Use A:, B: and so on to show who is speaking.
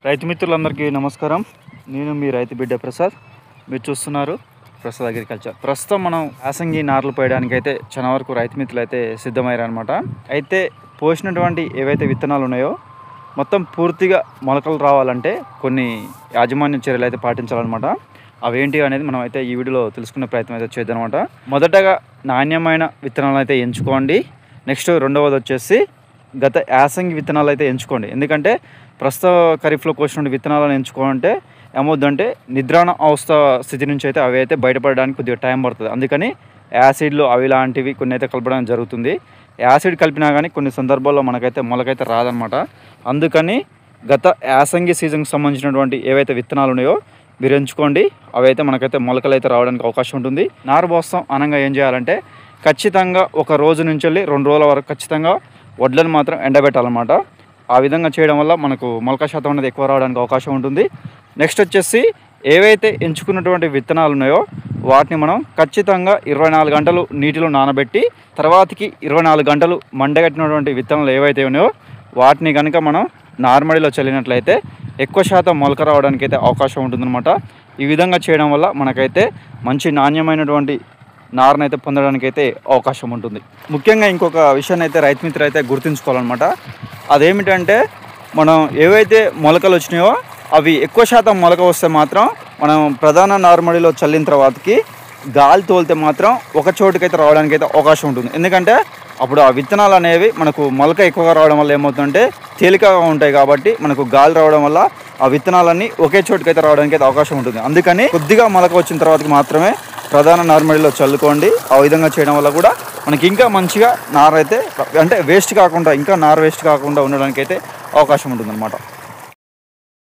A: రైతు మిత్రులందరికీ నమస్కారం. నేను మీ రైతు బిడ్డ ప్రసాద్. మీరు చూస్తున్నారు ప్రసాద్ అగ్రికల్చర్. ప్రస్తుతం మనం యాసంగి నార్లు పోయడానికి అయితే చాలా వరకు రైతు మిత్రులు అయితే సిద్ధమయ్యారనమాట. అయితే పోసినటువంటి ఏవైతే విత్తనాలు ఉన్నాయో మొత్తం పూర్తిగా మొలకలు రావాలంటే కొన్ని యాజమాన్య చర్యలు అయితే పాటించాలన్నమాట. అవేంటి అనేది మనం అయితే ఈ వీడియోలో తెలుసుకునే ప్రయత్నం అయితే చేద్దాం అనమాట. మొదటగా నాణ్యమైన విత్తనాలు అయితే ఎంచుకోండి. నెక్స్ట్ రెండవది వచ్చేసి గత యాసంగి విత్తనాలు అయితే ఎంచుకోండి. ఎందుకంటే ప్రస్తుత ఖరీఫ్లో కోసిన విత్తనాలను ఎంచుకోవాలంటే ఏమవుద్దంటే నిద్రాణ అవస్థ స్థితి నుంచి అయితే అవి అయితే బయటపడడానికి కొద్దిగా టైం పడుతుంది. అందుకని యాసిడ్లు అవి లాంటివి కొన్ని అయితే కలపడం జరుగుతుంది. యాసిడ్ కలిపినా కానీ కొన్ని సందర్భాల్లో మనకైతే మొలకైతే రాదనమాట. అందుకని గత యాసంగి సీజన్కి సంబంధించినటువంటి ఏవైతే విత్తనాలు ఉన్నాయో మీరు ఎంచుకోండి. అవి అయితే మనకైతే మొలకలు అయితే రావడానికి అవకాశం ఉంటుంది. నారు పోస్తాం అనగా ఏం చేయాలంటే ఖచ్చితంగా ఒక రోజు నుంచి 2 రోజుల వరకు ఖచ్చితంగా వడ్లను మాత్రం ఎండబెట్టాలన్నమాట. ఆ విధంగా చేయడం వల్ల మనకు మొలక శాతం అనేది ఎక్కువ రావడానికి అవకాశం ఉంటుంది. నెక్స్ట్ వచ్చేసి ఏవైతే ఎంచుకున్నటువంటి విత్తనాలు ఉన్నాయో వాటిని మనం ఖచ్చితంగా 24 గంటలు నీటిలో నానబెట్టి తర్వాతకి 24 గంటలు మండగట్టినటువంటి విత్తనాలు ఏవైతే ఉన్నాయో వాటిని కనుక మనం నార్మడిలో చల్లినట్లయితే ఎక్కువ శాతం మొలక రావడానికి అయితే అవకాశం ఉంటుందన్నమాట. ఈ విధంగా చేయడం వల్ల మనకైతే మంచి నాణ్యమైనటువంటి నారునైతే పొందడానికి అయితే అవకాశం ఉంటుంది. ముఖ్యంగా ఇంకొక విషయాన్ని అయితే రైతు మిత్రులు అయితే గుర్తుంచుకోవాలన్నమాట. అదేమిటంటే మనం ఏవైతే మొలకలు వచ్చినాయో అవి ఎక్కువ శాతం మొలక వస్తే మాత్రం మనం ప్రధాన నార్మడిలో చల్లిన తర్వాతకి గాలి తోలితే మాత్రం ఒక చోటుకైతే రావడానికి అయితే అవకాశం ఉంటుంది. ఎందుకంటే అప్పుడు ఆ విత్తనాలు అనేవి మనకు మొలక ఎక్కువగా రావడం వల్ల ఏమవుతుందంటే తేలికగా ఉంటాయి కాబట్టి మనకు గాలి రావడం వల్ల ఆ విత్తనాలన్నీ ఒకే చోటుకైతే రావడానికి అయితే అవకాశం ఉంటుంది. అందుకని కొద్దిగా మొలక వచ్చిన తర్వాతకి మాత్రమే ప్రధాన నార్మడిలో చల్లుకోండి. ఆ విధంగా చేయడం వల్ల కూడా మనకి ఇంకా మంచిగా నారు అయితే అంటే వేస్ట్ కాకుండా ఇంకా నారు వేస్ట్ కాకుండా ఉండడానికి అయితే అవకాశం ఉంటుందన్నమాట.